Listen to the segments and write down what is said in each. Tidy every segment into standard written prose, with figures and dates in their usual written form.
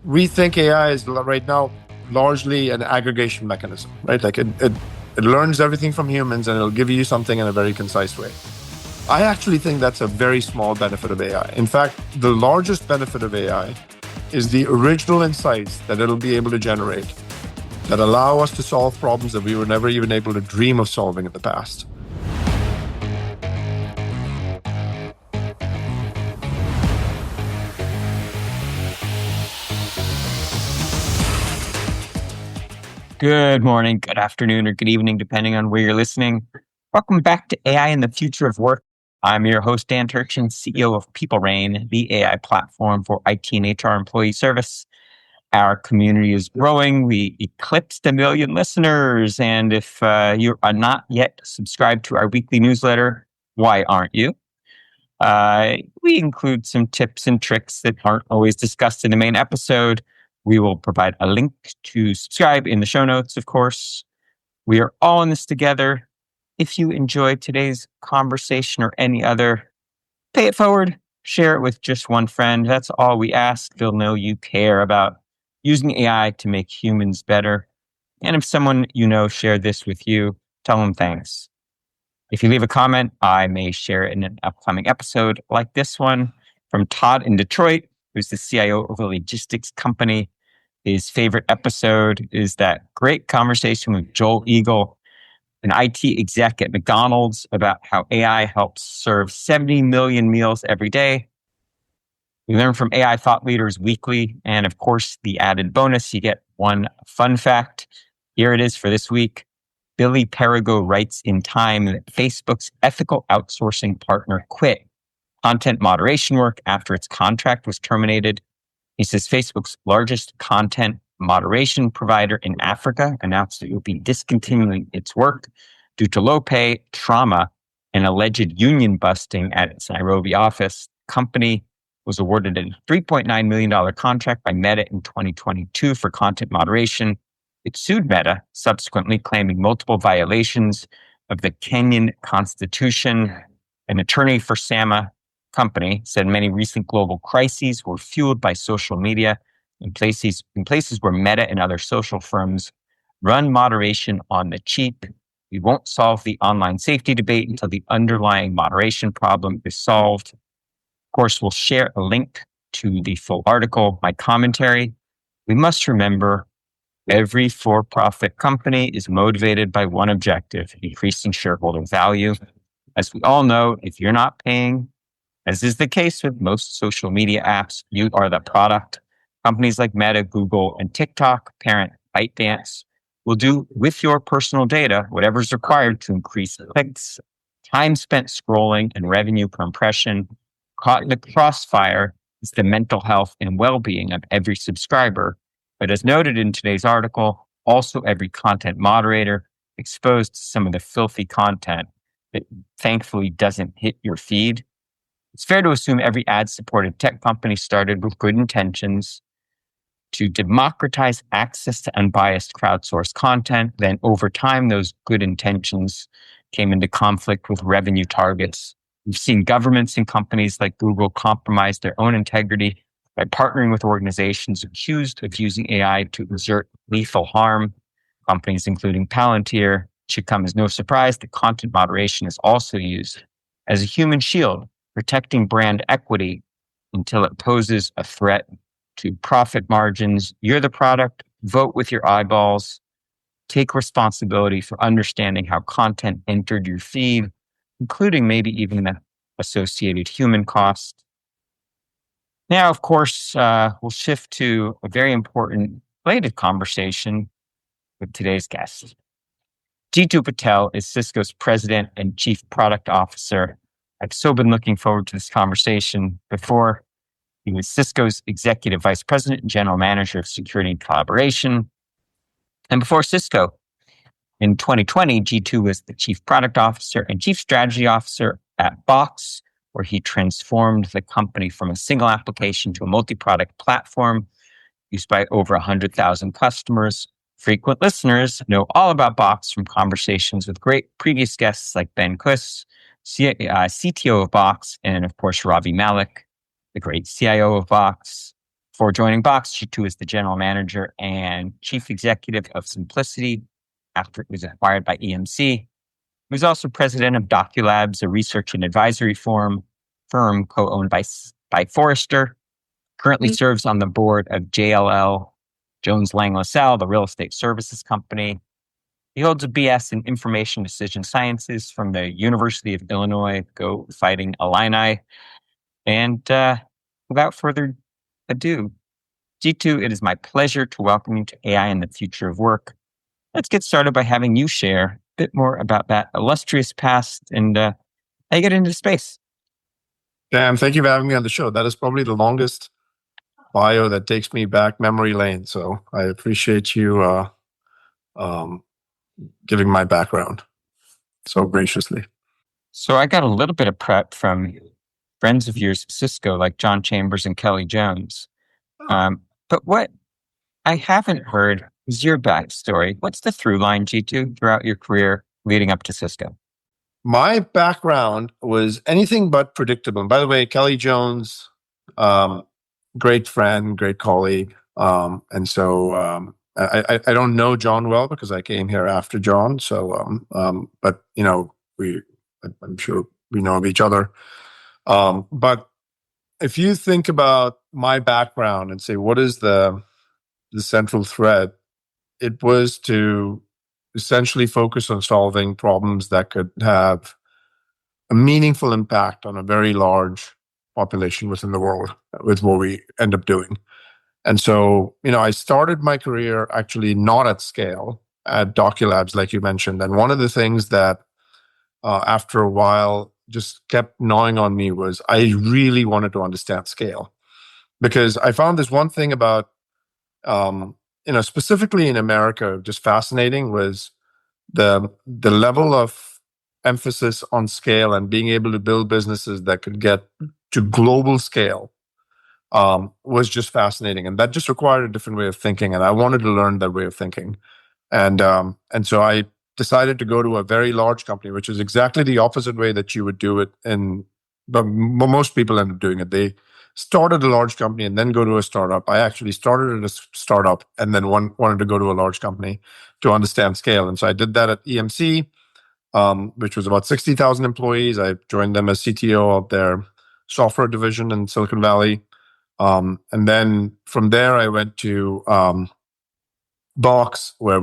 we think AI is right now largely an aggregation mechanism, right? Like it learns everything from humans and it'll give you something in a very concise way. I actually think that's a very small benefit of AI. In fact, the largest benefit of AI is the original insights that it'll be able to generate that allow us to solve problems that we were never even able to dream of solving in the past. Good morning, good afternoon, or good evening, depending on where you're listening. Welcome back to AI and the Future of Work. I'm your host, Dan Turchin, CEO of PeopleRain, the AI platform for IT and HR employee service. Our community is growing. We eclipsed 1 million listeners. And if you are not yet subscribed to our weekly newsletter, why aren't you? We include some tips and tricks that aren't always discussed in the main episode. We will provide a link to subscribe in the show notes, of course. We are all in this together. If you enjoyed today's conversation or any other, pay it forward, share it with just one friend. That's all we ask. They'll know you care about using AI to make humans better. And if someone you know shared this with you, tell them thanks. If you leave a comment, I may share it in an upcoming episode like this one from Todd in Detroit, who's the CIO of a logistics company. His favorite episode is that great conversation with Joel Eagle, an IT exec at McDonald's, about how AI helps serve 70 million meals every day. We learn from AI thought leaders weekly. And of course, the added bonus, you get one fun fact. Here it is for this week. Billy Perigo writes in Time that Facebook's ethical outsourcing partner quit content moderation work after its contract was terminated. He says Facebook's largest content moderation provider in Africa announced that it will be discontinuing its work due to low pay, trauma, and alleged union busting at its Nairobi office. The company was awarded a $3.9 million contract by Meta in 2022 for content moderation. It sued Meta, subsequently claiming multiple violations of the Kenyan constitution. An attorney for Sama company said many recent global crises were fueled by social media in places where Meta and other social firms run moderation on the cheap. We won't solve the online safety debate until the underlying moderation problem is solved. Of course, we'll share a link to the full article, my commentary. We must remember every for-profit company is motivated by one objective, increasing shareholder value. As we all know, if you're not paying, as is the case with most social media apps, you are the product. Companies like Meta, Google, and TikTok, parent ByteDance, will do with your personal data whatever's required to increase clicks, time spent scrolling, and revenue per impression. Caught in the crossfire is the mental health and well-being of every subscriber. But as noted in today's article, also every content moderator exposed to some of the filthy content that thankfully doesn't hit your feed. It's fair to assume every ad-supported tech company started with good intentions to democratize access to unbiased crowdsourced content. Then over time, those good intentions came into conflict with revenue targets. We've seen governments and companies like Google compromise their own integrity by partnering with organizations accused of using AI to exert lethal harm. Companies including Palantir. It should come as no surprise that content moderation is also used as a human shield, protecting brand equity until it poses a threat to profit margins. You're the product. Vote with your eyeballs. Take responsibility for understanding how content entered your feed, including maybe even the associated human cost. Now, of course, we'll shift to a very important related conversation with today's guest. Jeetu Patel is Cisco's president and chief product officer. I've so been looking forward to this conversation. Before, he was Cisco's executive vice president and general manager of security and collaboration. And before Cisco, in 2020, Jeetu was the chief product officer and chief strategy officer at Box, where he transformed the company from a single application to a multi-product platform used by over 100,000 customers. Frequent listeners know all about Box from conversations with great previous guests like Ben Kuss, CTO of Box, and of course, Ravi Malik, the great CIO of Box. Before joining Box, Jeetu is the general manager and chief executive of Simplicity after it was acquired by EMC. He was also president of DocuLabs, a research and advisory firm co-owned by Forrester. Currently serves on the board of JLL, Jones Lang LaSalle, the real estate services company. He holds a BS in Information Decision Sciences from the University of Illinois, Go Fighting Illini. And without further ado, Jeetu, it is my pleasure to welcome you to AI and the Future of Work. Let's get started by having you share a bit more about that illustrious past and how you get into space. Dan, thank you for having me on the show. That is probably the longest bio that takes me back memory lane. So I appreciate you giving my background so graciously. So I got a little bit of prep from friends of yours at Cisco, like John Chambers and Kelly Jones. But what I haven't heard is your backstory. What's the through line, Jeetu, throughout your career leading up to Cisco? My background was anything but predictable. And by the way, Kelly Jones, great friend, great colleague. And so I don't know John well because I came here after John. So, but I'm sure we know of each other. But if you think about my background and say, what is the central thread? It was to essentially focus on solving problems that could have a meaningful impact on a very large population within the world with what we end up doing. And so, I started my career actually not at scale at DocuLabs, like you mentioned. And one of the things that after a while just kept gnawing on me was I really wanted to understand scale, because I found this one thing about, specifically in America, just fascinating was the level of emphasis on scale and being able to build businesses that could get to global scale was just fascinating. And that just required a different way of thinking. And I wanted to learn that way of thinking. And so I decided to go to a very large company, which is exactly the opposite way that you would do it. But most people end up doing it. They started a large company and then go to a startup. I actually started at a startup and then wanted to go to a large company to understand scale. And so I did that at EMC, which was about 60,000 employees. I joined them as CTO of their software division in Silicon Valley. And then from there, I went to Box, where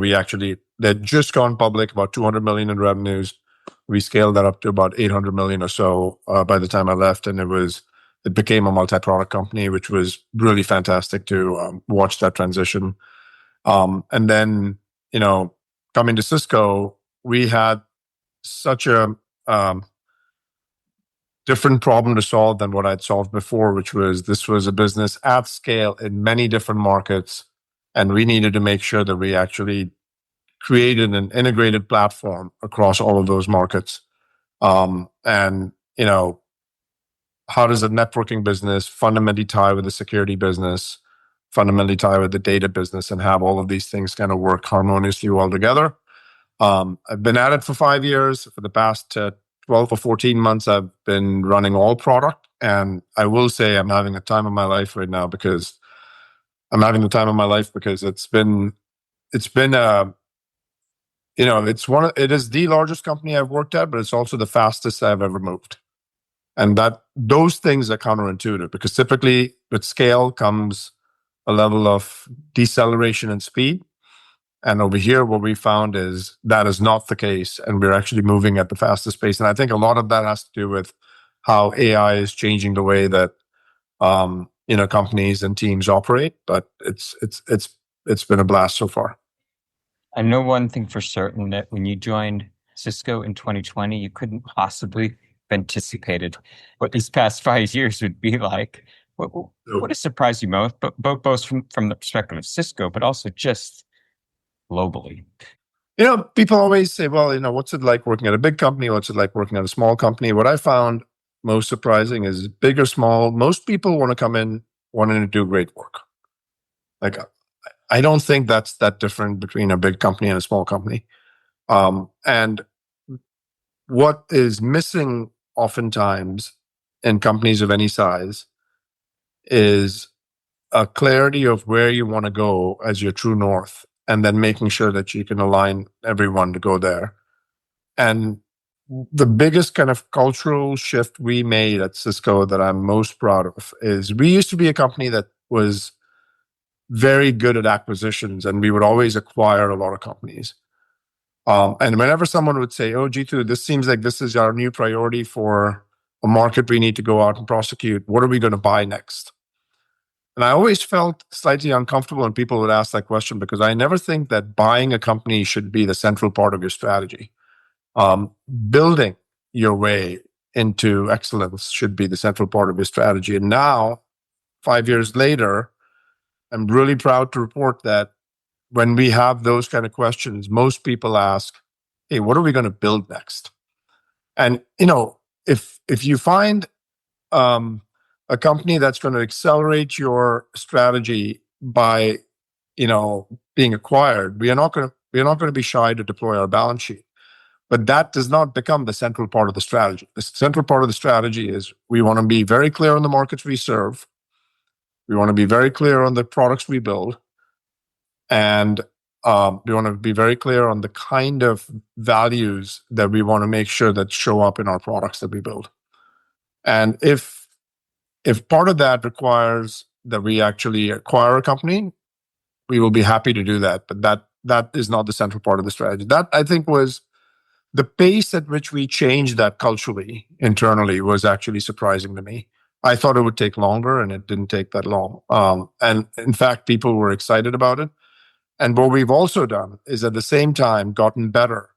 they'd just gone public, about 200 million in revenues. We scaled that up to about 800 million or so by the time I left. And it became a multi-product company, which was really fantastic to watch that transition. And then, coming to Cisco, we had such a different problem to solve than what I'd solved before, which was this was a business at scale in many different markets. And we needed to make sure that we actually created an integrated platform across all of those markets. How does a networking business fundamentally tie with the security business, fundamentally tie with the data business, and have all of these things kind of work harmoniously well together? I've been at it for 5 years. For the past 12 or 14 months, I've been running all product. And I will say I'm having the time of my life right now because it is the largest company I've worked at, but it's also the fastest I've ever moved. And those things are counterintuitive because typically with scale comes a level of deceleration and speed. And over here, what we found is that is not the case. And we're actually moving at the fastest pace. And I think a lot of that has to do with how AI is changing the way that, companies and teams operate. But it's been a blast so far. I know one thing for certain, that when you joined Cisco in 2020, you couldn't possibly have anticipated what these past 5 years would be like. What has surprised you most, both from the perspective of Cisco, but also just globally? People always say, well, what's it like working at a big company? What's it like working at a small company? What I found most surprising is big or small, most people want to come in wanting to do great work. Like, I don't think that's that different between a big company and a small company. And what is missing oftentimes in companies of any size is a clarity of where you want to go as your true north, and then making sure that you can align everyone to go there. And the biggest kind of cultural shift we made at Cisco that I'm most proud of is we used to be a company that was very good at acquisitions, and we would always acquire a lot of companies. And whenever someone would say, "Oh, Jeetu, this seems like this is our new priority for a market we need to go out and prosecute. What are we going to buy next?" And I always felt slightly uncomfortable when people would ask that question, because I never think that buying a company should be the central part of your strategy. Building your way into excellence should be the central part of your strategy. And now, 5 years later, I'm really proud to report that when we have those kind of questions, most people ask, "Hey, what are we going to build next?" And if you find um, a company that's going to accelerate your strategy by being acquired, we are not going to be shy to deploy our balance sheet. But that does not become the central part of the strategy. The central part of the strategy is we want to be very clear on the markets we serve. We want to be very clear on the products we build. And we want to be very clear on the kind of values that we want to make sure that show up in our products that we build. And if part of that requires that we actually acquire a company, we will be happy to do that. But that is not the central part of the strategy. That, I think, was the pace at which we changed that culturally, internally, was actually surprising to me. I thought it would take longer, and it didn't take that long. And in fact, people were excited about it. And what we've also done is at the same time gotten better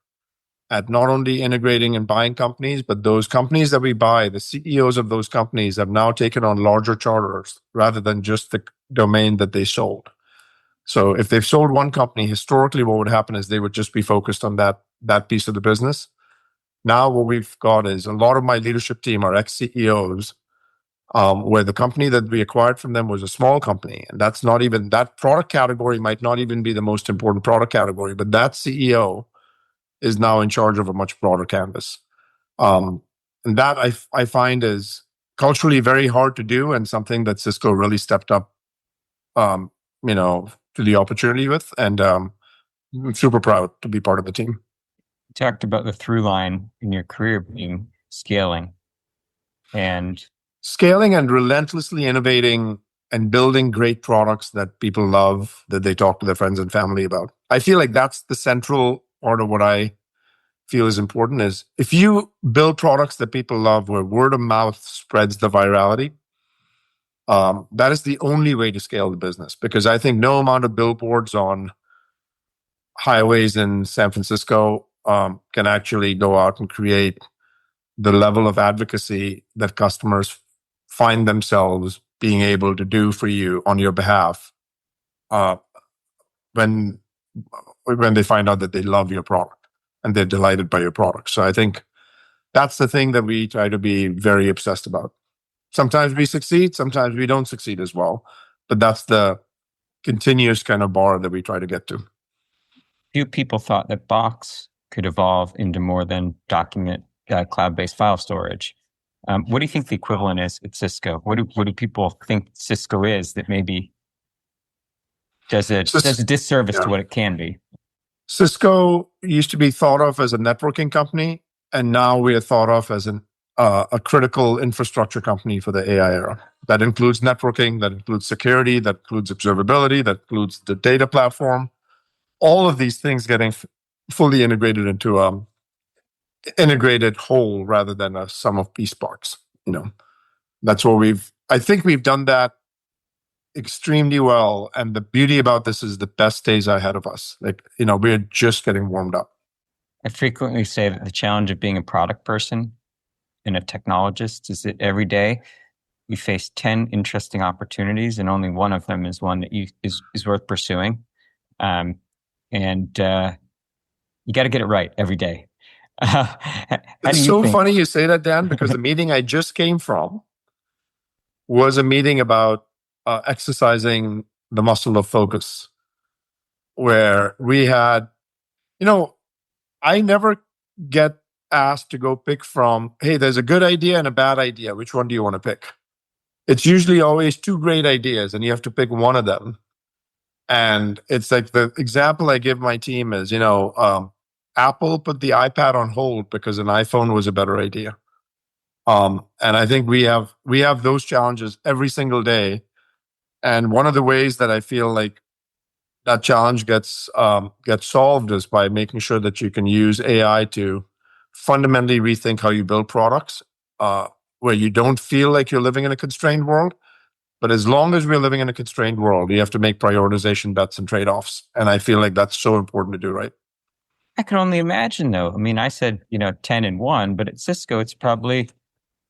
at not only integrating and buying companies, but those companies that we buy, the CEOs of those companies have now taken on larger charters rather than just the domain that they sold. So if they've sold one company, historically what would happen is they would just be focused on that piece of the business. Now what we've got is a lot of my leadership team are ex-CEOs, where the company that we acquired from them was a small company. And that's not even, that product category might not even be the most important product category, but that CEO is now in charge of a much broader canvas. And that I find is culturally very hard to do, and something that Cisco really stepped up, to the opportunity with. And I'm super proud to be part of the team. You talked about the through line in your career being scaling and relentlessly innovating and building great products that people love, that they talk to their friends and family about. I feel like that's the central part of what I feel is important, is if you build products that people love, where word of mouth spreads the virality, that is the only way to scale the business. Because I think no amount of billboards on highways in San Francisco can actually go out and create the level of advocacy that customers find themselves being able to do for you on your behalf when they find out that they love your product and they're delighted by your product. So I think that's the thing that we try to be very obsessed about. Sometimes we succeed, sometimes we don't succeed as well, but that's the continuous kind of bar that we try to get to. Few people thought that Box could evolve into more than document cloud-based file storage. What do you think the equivalent is at Cisco? What do people think Cisco is that maybe does a disservice to what it can be? Cisco used to be thought of as a networking company, and now we are thought of as a critical infrastructure company for the AI era. That includes networking, that includes security, that includes observability, that includes the data platform. All of these things getting fully integrated into integrated whole rather than a sum of piece parts. That's what I think we've done that extremely well. And the beauty about this is the best days ahead of us. We're just getting warmed up. I frequently say that the challenge of being a product person and a technologist is that every day we face 10 interesting opportunities, and only one of them is one that is worth pursuing. And you got to get it right every day. It's so funny you say that, Dan, because the meeting I just came from was a meeting about exercising the muscle of focus, where we had, I never get asked to go pick from, hey, there's a good idea and a bad idea. Which one do you want to pick? it's usually always two great ideas and you have to pick one of them. And it's like the example I give my team is, Apple put the iPad on hold because an iPhone was a better idea. And I think we have those challenges every single day. And one of the ways that I feel like that challenge gets solved is by making sure that you can use AI to fundamentally rethink how you build products, where you don't feel like you're living in a constrained world. But as long as we're living in a constrained world, you have to make prioritization bets and trade-offs. And I feel like that's so important to do, right? I can only imagine, though. I mean, I said 10 and 1, but at Cisco, it's probably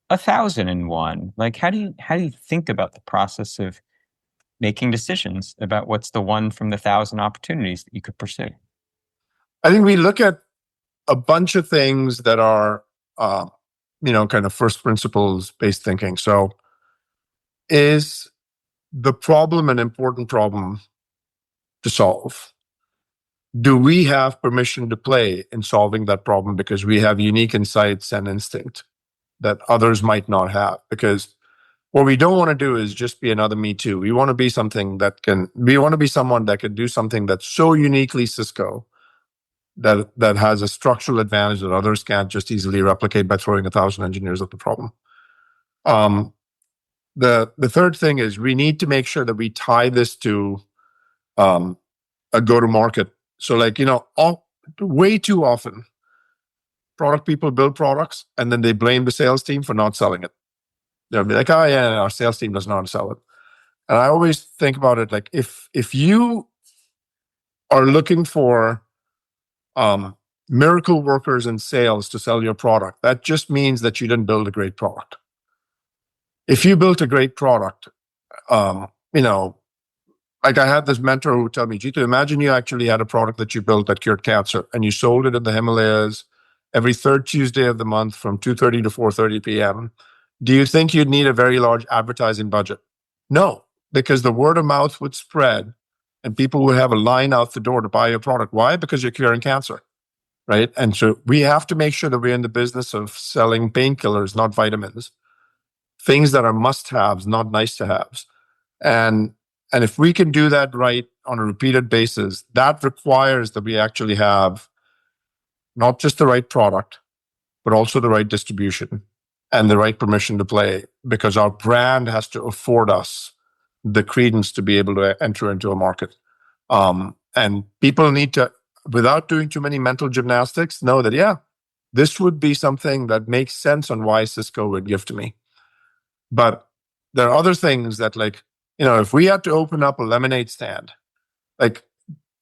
1,001. Like, how do you think about the process of making decisions about what's the one from the 1,000 opportunities that you could pursue? I think we look at a bunch of things that are, kind of first principles based thinking. So, is the problem an important problem to solve? Do we have permission to play in solving that problem because we have unique insights and instinct that others might not have? Because what we don't want to do is just be another Me Too. We want to be someone that can do something that's so uniquely Cisco that has a structural advantage that others can't just easily replicate by throwing 1,000 engineers at the problem. The third thing is we need to make sure that we tie this to a go-to-market. So, way too often, product people build products and then they blame the sales team for not selling it. They'll be like, "Oh yeah, our sales team doesn't know how to sell it." And I always think about it like if you are looking for miracle workers in sales to sell your product, that just means that you didn't build a great product. If you built a great product, like I had this mentor who told me, Jeetu, imagine you actually had a product that you built that cured cancer and you sold it in the Himalayas every third Tuesday of the month from 2:30 to 4:30 p.m. Do you think you'd need a very large advertising budget? No, because the word of mouth would spread and people would have a line out the door to buy your product. Why? Because you're curing cancer, right? And so we have to make sure that we're in the business of selling painkillers, not vitamins, things that are must-haves, not nice-to-haves. And if we can do that right on a repeated basis, that requires that we actually have not just the right product, but also the right distribution and the right permission to play, because our brand has to afford us the credence to be able to enter into a market. And people need to, without doing too many mental gymnastics, know that, yeah, this would be something that makes sense on why Cisco would give to me. But there are other things that, if we had to open up a lemonade stand,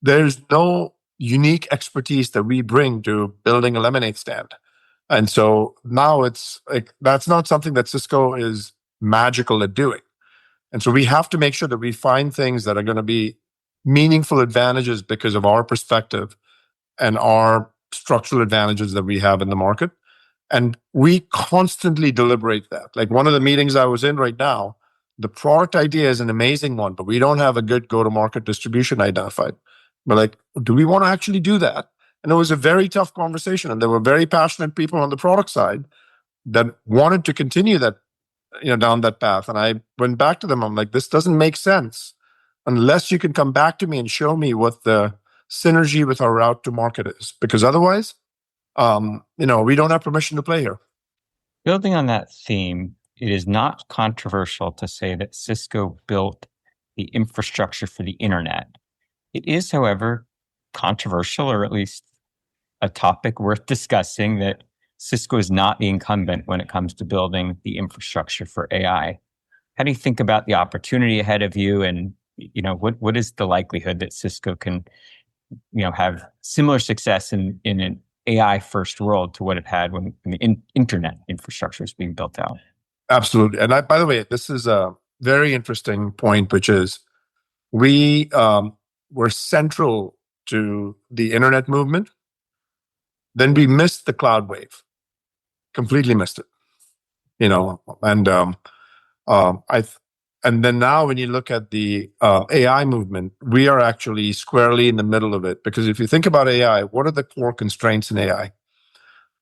there's no unique expertise that we bring to building a lemonade stand. And so now it's like, that's not something that Cisco is magical at doing. And so we have to make sure that we find things that are going to be meaningful advantages because of our perspective and our structural advantages that we have in the market. And we constantly deliberate that. Like one of the meetings I was in right now, the product idea is an amazing one, but we don't have a good go-to-market distribution identified. We're like, do we want to actually do that? And it was a very tough conversation. And there were very passionate people on the product side that wanted to continue that, down that path. And I went back to them. I'm like, this doesn't make sense unless you can come back to me and show me what the synergy with our route to market is. Because otherwise, we don't have permission to play here. Building on that theme, it is not controversial to say that Cisco built the infrastructure for the internet. It is, however, controversial, or at least a topic worth discussing, that Cisco is not the incumbent when it comes to building the infrastructure for AI. How do you think about the opportunity ahead of you, and what is the likelihood that Cisco can have similar success in an AI first world to what it had when the internet infrastructure is being built out? Absolutely. And by the way, this is a very interesting point, which is we were central to the internet movement. Then we missed the cloud wave, completely missed it, and then now when you look at the AI movement, we are actually squarely in the middle of it. Because if you think about AI, what are the core constraints in AI?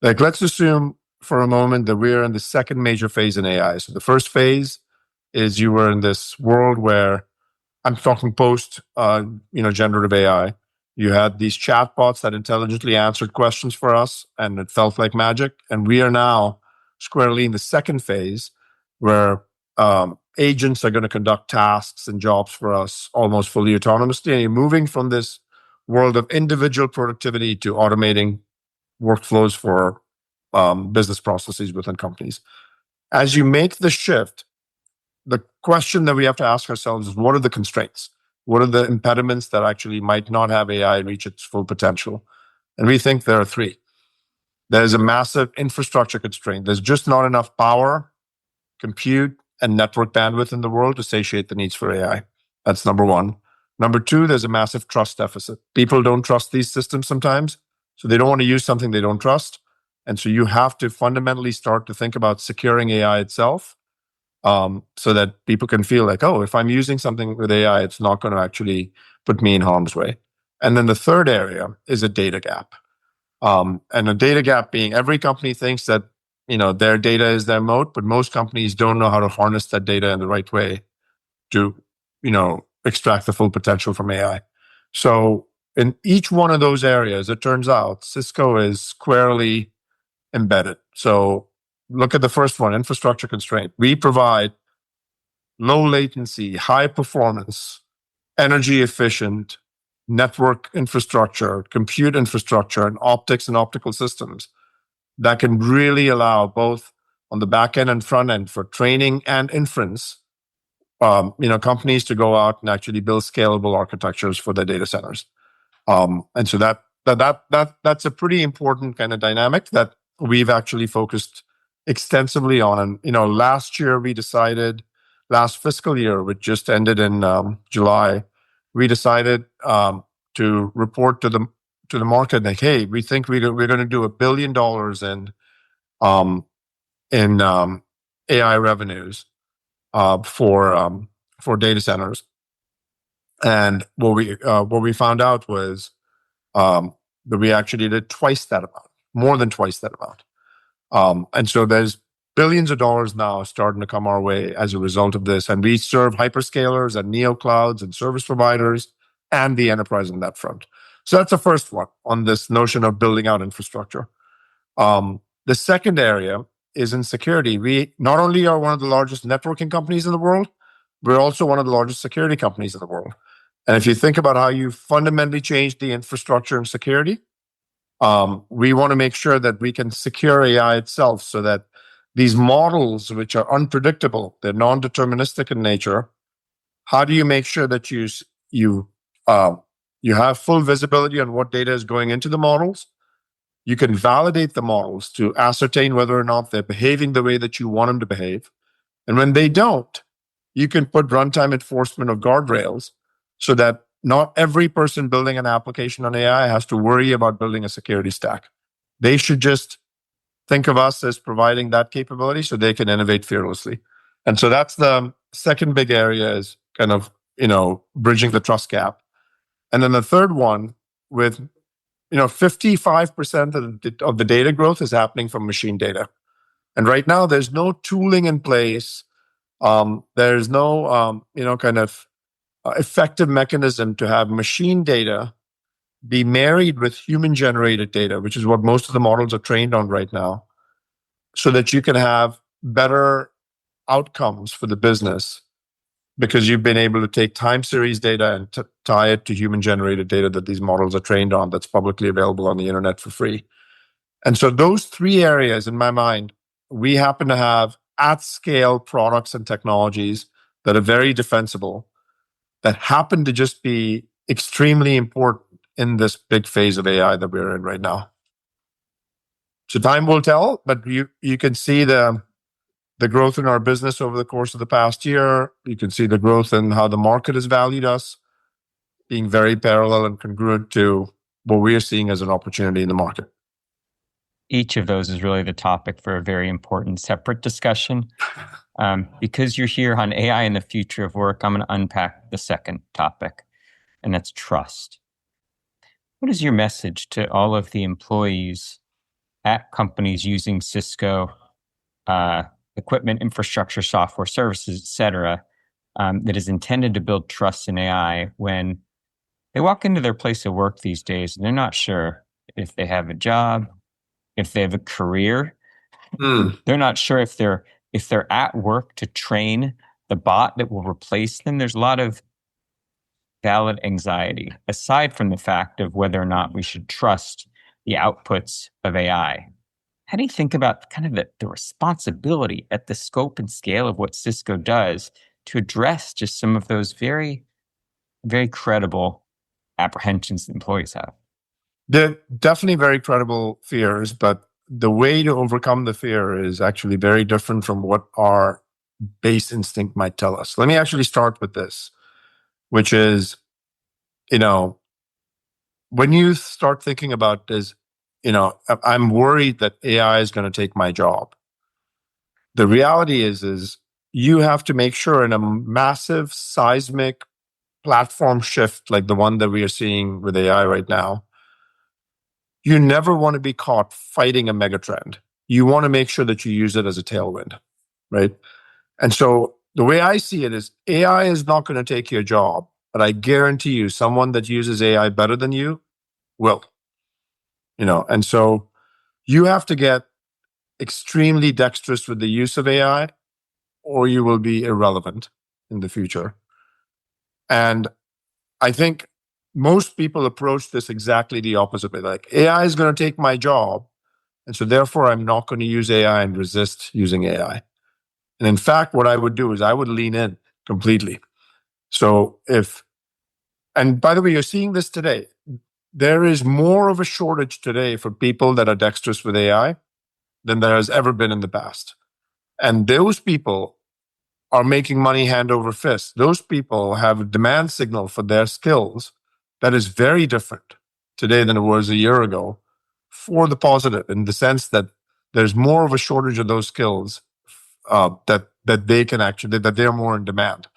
Like, let's assume for a moment that we're in the second major phase in AI. So the first phase is you were in this world where I'm talking post, generative AI. You had these chatbots that intelligently answered questions for us, and it felt like magic. And we are now squarely in the second phase, where agents are going to conduct tasks and jobs for us almost fully autonomously. And you're moving from this world of individual productivity to automating workflows for business processes within companies. As you make the shift, the question that we have to ask ourselves is, what are the constraints? What are the impediments that actually might not have AI reach its full potential? And we think there are three. There's a massive infrastructure constraint. There's just not enough power, compute, and network bandwidth in the world to satiate the needs for AI. That's number one. Number two, there's a massive trust deficit. People don't trust these systems sometimes, so they don't want to use something they don't trust. And so you have to fundamentally start to think about securing AI itself, so that people can feel like, oh, if I'm using something with AI, it's not going to actually put me in harm's way. And then the third area is a data gap. And a data gap being, every company thinks that their data is their moat, but most companies don't know how to harness that data in the right way to extract the full potential from AI. So in each one of those areas, it turns out Cisco is squarely embedded. So look at the first one, infrastructure constraint. We provide low latency, high performance, energy efficient network infrastructure, compute infrastructure, and optics and optical systems that can really allow both on the back end and front end for training and inference, companies to go out and actually build scalable architectures for their data centers. And so that's a pretty important kind of dynamic that we've actually focused extensively on. And last fiscal year, which just ended in July, we decided to report to the market like, hey, we think we're going to do $1 billion in AI revenues for data centers. And what we found out was that we actually did twice that amount, more than twice that amount. And so there's billions of dollars now starting to come our way as a result of this. And we serve hyperscalers and neo clouds and service providers and the enterprise on that front. So that's the first one on this notion of building out infrastructure. The second area is in security. We not only are one of the largest networking companies in the world, we're also one of the largest security companies in the world. And if you think about how you fundamentally change the infrastructure and security, we want to make sure that we can secure AI itself so that these models, which are unpredictable, they're non-deterministic in nature, how do you make sure that you have full visibility on what data is going into the models? You can validate the models to ascertain whether or not they're behaving the way that you want them to behave. And when they don't, you can put runtime enforcement of guardrails so that not every person building an application on AI has to worry about building a security stack. They should just think of us as providing that capability so they can innovate fearlessly. And so that's the second big area, is kind of, bridging the trust gap. And then the third one, with 55% of the data growth is happening from machine data. And right now there's no tooling in place. There's no kind of effective mechanism to have machine data be married with human generated data, which is what most of the models are trained on right now, so that you can have better outcomes for the business, because you've been able to take time series data and tie it to human generated data that these models are trained on, that's publicly available on the internet for free. And so those three areas, in my mind, we happen to have at scale products and technologies that are very defensible, that happen to just be extremely important in this big phase of AI that we're in right now. So time will tell, but you can see the growth in our business over the course of the past year. You can see the growth in how the market has valued us, being very parallel and congruent to what we are seeing as an opportunity in the market. Each of those is really the topic for a very important separate discussion. Because you're here on AI and the future of work, I'm going to unpack the second topic, and that's trust. What is your message to all of the employees at companies using Cisco equipment, infrastructure, software, services, etc., that is intended to build trust in AI when they walk into their place of work these days and they're not sure if they have a job, if they have a career. They're not sure if they're at work to train the bot that will replace them. There's a lot of valid anxiety, aside from the fact of whether or not we should trust the outputs of AI. How do you think about kind of the responsibility at the scope and scale of what Cisco does to address just some of those very, very credible apprehensions that employees have? They're definitely very credible fears, but the way to overcome the fear is actually very different from what our base instinct might tell us. Let me actually start with this, which is, when you start thinking about this, I'm worried that AI is going to take my job. The reality is you have to make sure in a massive seismic platform shift like the one that we are seeing with AI right now, you never want to be caught fighting a megatrend. You want to make sure that you use it as a tailwind, right? And so the way I see it is AI is not going to take your job, but I guarantee you someone that uses AI better than you will, and so you have to get extremely dexterous with the use of AI or you will be irrelevant in the future. And I think most people approach this exactly the opposite way. Like, AI is going to take my job. And so therefore, I'm not going to use AI and resist using AI. And in fact, what I would do is I would lean in completely. So and by the way, you're seeing this today. There is more of a shortage today for people that are dexterous with AI than there has ever been in the past. And those people are making money hand over fist. Those people have a demand signal for their skills that is very different today than it was a year ago, for the positive, in the sense that there's more of a shortage of those skills that they can actually, that they're more in demand.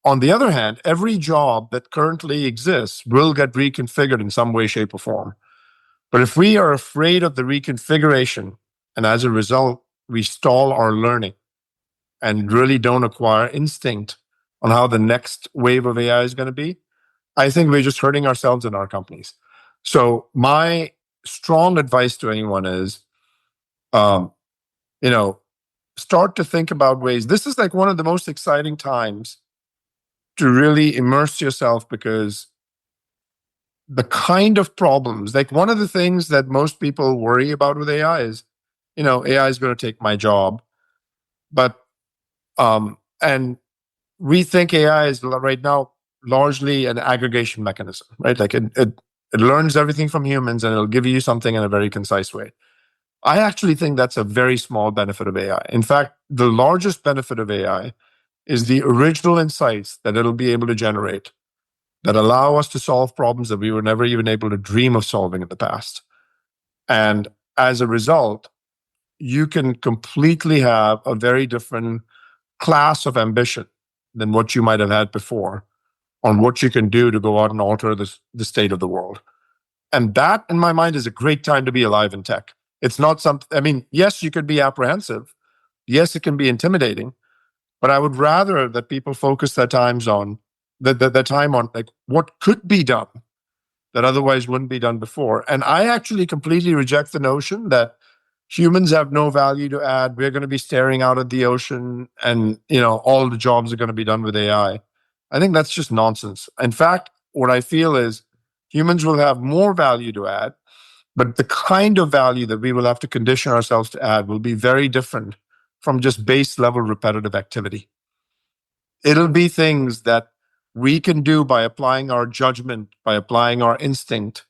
On the other hand, every job that currently exists will get reconfigured in some way, shape, or form. But if we are afraid of the reconfiguration, and as a result, we stall our learning and really don't acquire instinct on how the next wave of AI is going to be, I think we're just hurting ourselves and our companies. So my strong advice to anyone is, start to think about ways. This is like one of the most exciting times to really immerse yourself, because the kind of problems, like one of the things that most people worry about with AI is, AI is going to take my job. But and we think AI is right now largely an aggregation mechanism, right? Like it learns everything from humans and it'll give you something in a very concise way. I actually think that's a very small benefit of AI. In fact, the largest benefit of AI is the original insights that it'll be able to generate that allow us to solve problems that we were never even able to dream of solving in the past. And as a result, you can completely have a very different class of ambition than what you might have had before on what you can do to go out and alter the state of the world. And that, in my mind, is a great time to be alive in tech. It's not something, yes, you could be apprehensive. Yes, it can be intimidating. But I would rather that people focus their time on like what could be done that otherwise wouldn't be done before. And I actually completely reject the notion that humans have no value to add. We're going to be staring out at the ocean and, all the jobs are going to be done with AI. I think that's just nonsense. In fact, what I feel is humans will have more value to add, but the kind of value that we will have to condition ourselves to add will be very different from just base level repetitive activity. It'll be things that we can do by applying our judgment, by applying our instinct.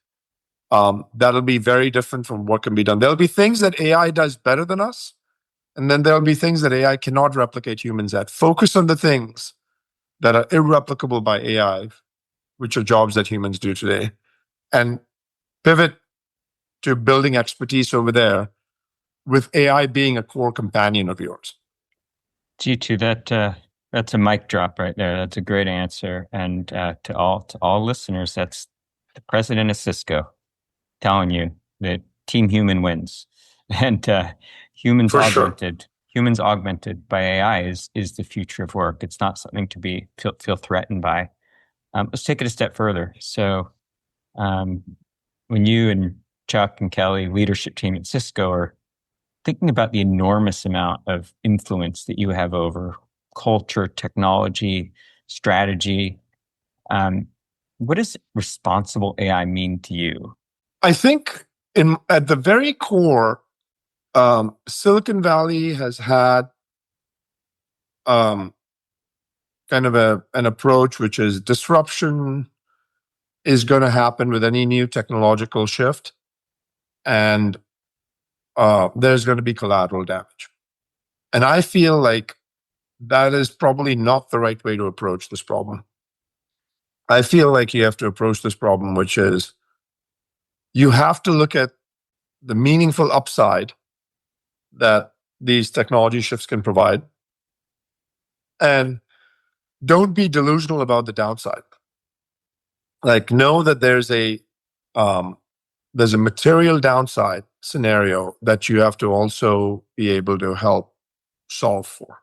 That'll be very different from what can be done. There'll be things that AI does better than us, and then there'll be things that AI cannot replicate humans at. Focus on the things that are irreplicable by AI, which are jobs that humans do today, and pivot to building expertise over there, with AI being a core companion of yours. Jeetu, that's a mic drop right there. That's a great answer. And to all listeners, that's the president of Cisco telling you that Team Human wins. And humans For sure. augmented by AI is the future of work. It's not something to be feel threatened by. Let's take it a step further. So when you and Chuck and Kelly, leadership team at Cisco, are thinking about the enormous amount of influence that you have over culture, technology, strategy, what does responsible AI mean to you? I think at the very core, Silicon Valley has had kind of an approach which is disruption is going to happen with any new technological shift, and there's going to be collateral damage. And I feel like that is probably not the right way to approach this problem. I feel like you have to approach this problem, which is you have to look at the meaningful upside that these technology shifts can provide, and don't be delusional about the downside. Like, know that there's a material downside scenario that you have to also be able to help solve for.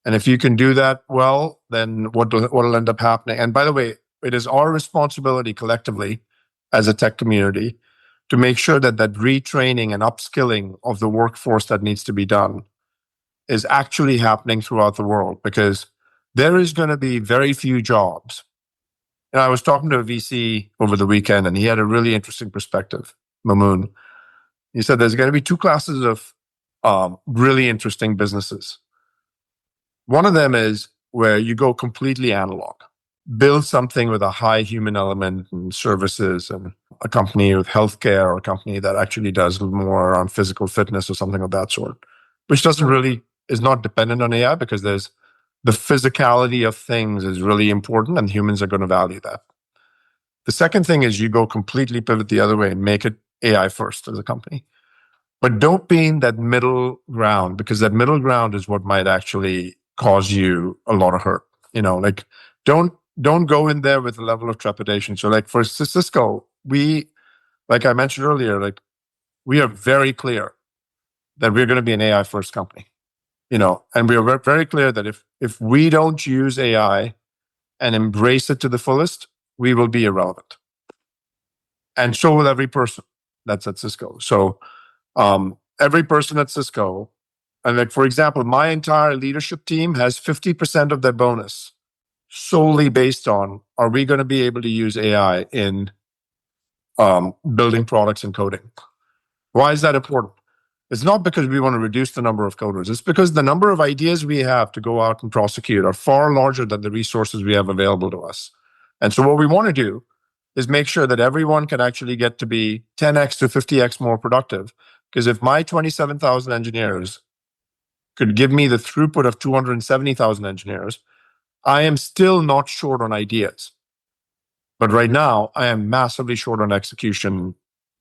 And if you can do that well, then what will end up happening? And by the way, it is our responsibility collectively as a tech community to make sure that retraining and upskilling of the workforce that needs to be done is actually happening throughout the world, because there is going to be very few jobs. And I was talking to a VC over the weekend, and he had a really interesting perspective, Mamoon. He said there's going to be two classes of really interesting businesses. One of them is where you go completely analog, build something with a high human element and services, and a company with healthcare, or a company that actually does more around physical fitness or something of that sort, which is not dependent on AI, because there's the physicality of things is really important, and humans are going to value that. The second thing is you go completely pivot the other way and make it AI first as a company. But don't be in that middle ground, because that middle ground is what might actually cause you a lot of hurt. Like, don't go in there with a level of trepidation. So like for Cisco, like I mentioned earlier, like we are very clear that we're going to be an AI first company, and we are very clear that if we don't use AI and embrace it to the fullest, we will be irrelevant. And so will every person that's at Cisco. So every person at Cisco, and like, for example, my entire leadership team has 50% of their bonus solely based on, are we going to be able to use AI in building products and coding? Why is that important? It's not because we want to reduce the number of coders. It's because the number of ideas we have to go out and prosecute are far larger than the resources we have available to us. And so what we want to do is make sure that everyone can actually get to be 10x to 50x more productive. Because if my 27,000 engineers could give me the throughput of 270,000 engineers, I am still not short on ideas. But right now, I am massively short on execution.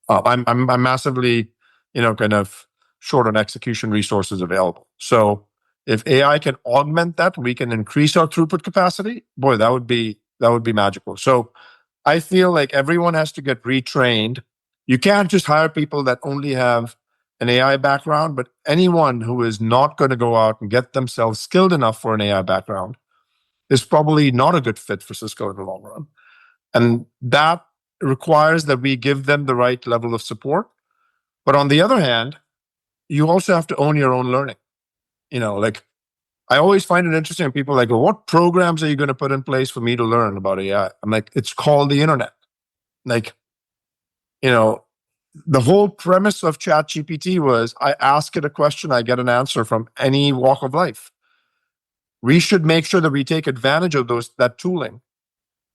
I'm massively, kind of short on execution resources available. So if AI can augment that, we can increase our throughput capacity. Boy, that would be magical. So I feel like everyone has to get retrained. You can't just hire people that only have an AI background, but anyone who is not going to go out and get themselves skilled enough for an AI background is probably not a good fit for Cisco in the long run. And that requires that we give them the right level of support. But on the other hand, you also have to own your own learning. Like, I always find it interesting when people are like, well, what programs are you going to put in place for me to learn about AI? I'm like, it's called the internet. Like, the whole premise of ChatGPT was I ask it a question, I get an answer from any walk of life. We should make sure that we take advantage of that tooling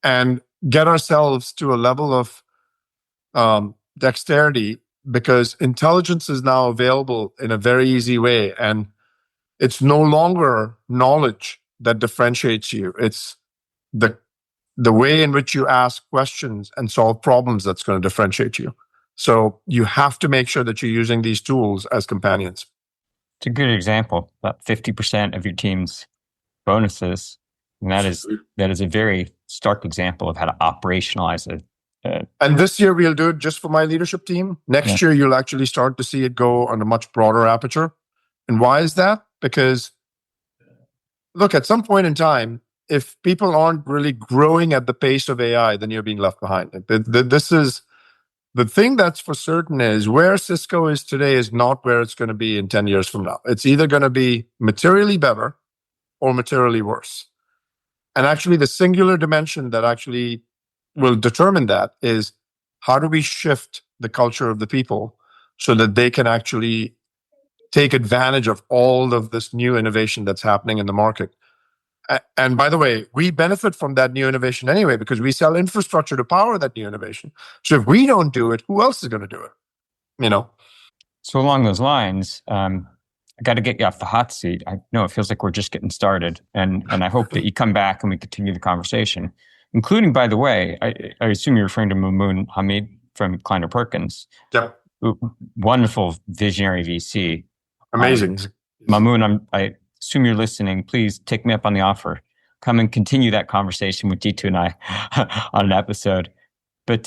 and get ourselves to a level of dexterity, because intelligence is now available in a very easy way. And it's no longer knowledge that differentiates you. It's the way in which you ask questions and solve problems that's going to differentiate you. So you have to make sure that you're using these tools as companions. It's a good example. About 50% of your team's bonuses, and that is a very stark example of how to operationalize And this year we'll do it just for my leadership team. Next year, you'll actually start to see it go on a much broader aperture. And why is that? Because look, at some point in time, if people aren't really growing at the pace of AI, then you're being left behind. This is the thing that's for certain is where Cisco is today is not where it's going to be in 10 years from now. It's either going to be materially better or materially worse. And actually, the singular dimension that actually will determine that is how do we shift the culture of the people so that they can actually take advantage of all of this new innovation that's happening in the market. And by the way, we benefit from that new innovation anyway because we sell infrastructure to power that new innovation. So if we don't do it, who else is going to do it? You know? So along those lines, I got to get you off the hot seat. I know it feels like we're just getting started, and I hope that you come back and we continue the conversation, including, by the way, I assume you're referring to Mamoon Hamid from Kleiner Perkins. Yep. Wonderful visionary VC. Amazing. Mamoon, I assume you're listening. Please take me up on the offer. Come and continue that conversation with Jeetu and I on an episode. But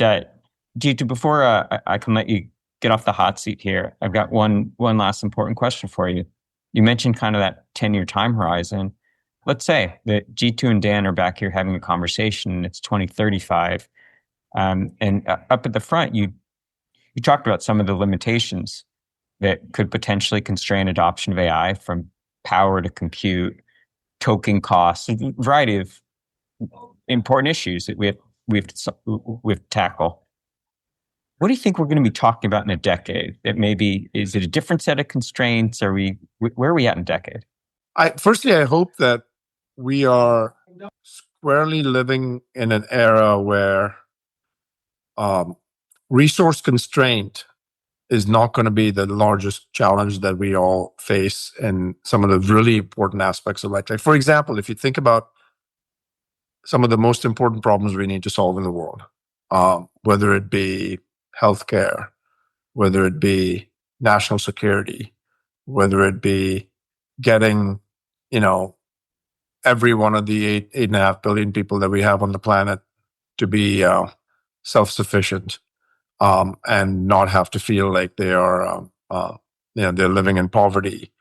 Jeetu, before I can let you get off the hot seat here, I've got one last important question for you. You mentioned kind of that 10-year time horizon. Let's say that Jeetu and Dan are back here having a conversation and it's 2035. And up at the front, you talked about some of the limitations that could potentially constrain adoption of AI, from power to compute, token costs, a variety of important issues that we have to tackle. What do you think we're going to be talking about in a decade? That maybe, is it a different set of constraints? Where are we at in a decade? Firstly, I hope that we are squarely living in an era where resource constraint is not going to be the largest challenge that we all face in some of the really important aspects of life. Like, for example, if you think about some of the most important problems we need to solve in the world, whether it be healthcare, whether it be national security, whether it be getting, every one of the 8.5 billion people that we have on the planet to be self-sufficient, and not have to feel like they are, they're living in poverty.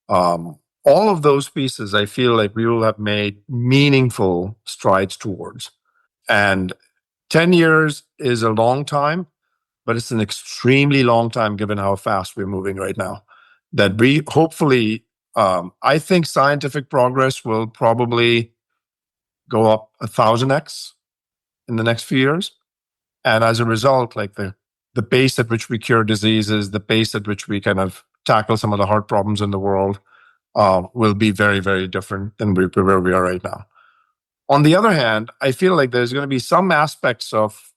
All of those pieces, I feel like we will have made meaningful strides towards. And 10 years is a long time, but it's an extremely long time given how fast we're moving right now. That we hopefully, I think scientific progress will probably go up 1,000x in the next few years. And as a result, like the pace at which we cure diseases, the pace at which we kind of tackle some of the hard problems in the world will be very, very different than where we are right now. On the other hand, I feel like there's going to be some aspects of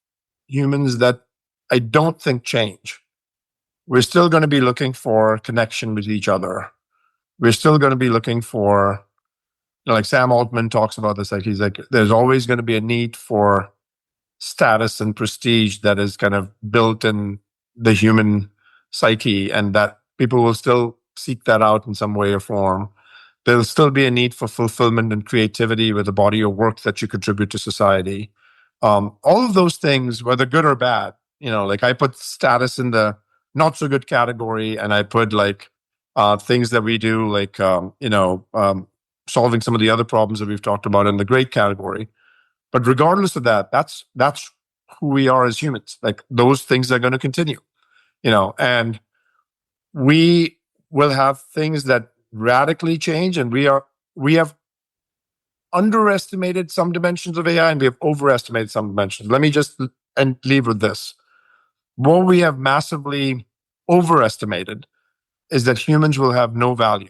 humans that I don't think change. We're still going to be looking for connection with each other. We're still going to be looking for, like Sam Altman talks about this, like he's like, there's always going to be a need for status and prestige that is kind of built in the human psyche, and that people will still seek that out in some way or form. There'll still be a need for fulfillment and creativity with the body of work that you contribute to society. All of those things, whether good or bad, like I put status in the not so good category, and I put like things that we do, like solving some of the other problems that we've talked about in the great category. But regardless of that, that's who we are as humans. Like those things are going to continue, and we will have things that radically change, and we have underestimated some dimensions of AI and we have overestimated some dimensions. Let me just leave with this. What we have massively overestimated is that humans will have no value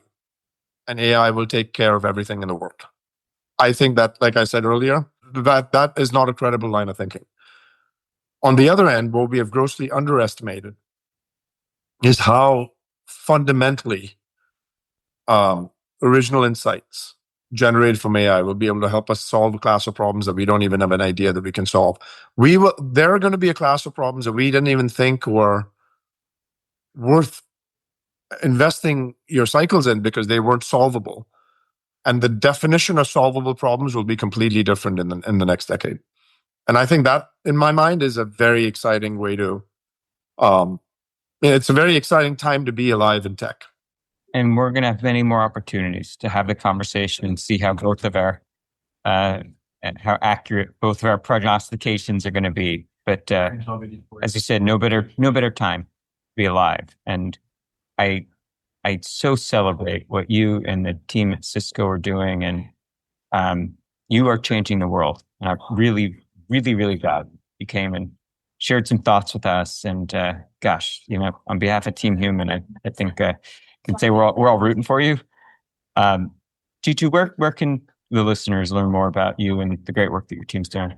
and AI will take care of everything in the world. I think that, like I said earlier, that is not a credible line of thinking. On the other end, what we have grossly underestimated is how fundamentally original insights generated from AI will be able to help us solve a class of problems that we don't even have an idea that we can solve. There are going to be a class of problems that we didn't even think were worth investing your cycles in because they weren't solvable. And the definition of solvable problems will be completely different in the next decade. And I think that, in my mind, is a very exciting way to, it's a very exciting time to be alive in tech. And we're going to have many more opportunities to have the conversation and see how both of our, and how accurate both of our prognostications are going to be. But as you said, no better time to be alive. And I so celebrate what you and the team at Cisco are doing, and you are changing the world. And I'm really, really, really glad you came and shared some thoughts with us. And gosh, on behalf of Team Human, I think I can say we're all rooting for you. Jeetu, where can the listeners learn more about you and the great work that your team's doing?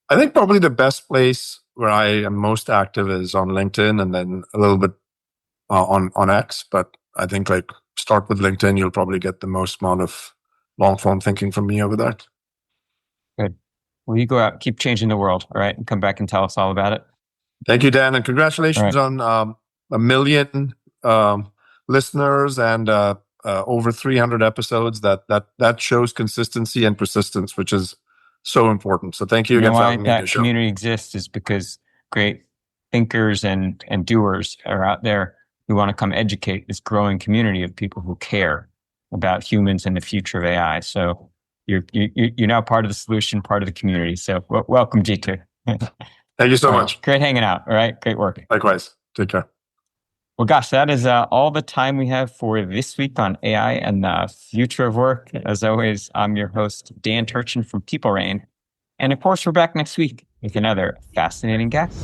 I think probably the best place where I am most active is on LinkedIn, and then a little bit on X. But I think start with LinkedIn. You'll probably get the most amount of long form thinking from me over there. Good. Well, you go out, keep changing the world, all right, and come back and tell us all about it. Thank you, Dan, and congratulations on 1 million listeners and over 300 episodes. That shows consistency and persistence, which is so important. So thank you again for having me on the show. That community exists is because great thinkers and doers are out there who want to come educate this growing community of people who care about humans and the future of AI. So you're now part of the solution, part of the community. So welcome, Jeetu. Thank you so much. Great hanging out. All right. Great work. Likewise. Take care. Well, gosh, that is all the time we have for this week on AI and the future of work. As always, I'm your host, Dan Turchin from PeopleRain. And of course, we're back next week with another fascinating guest.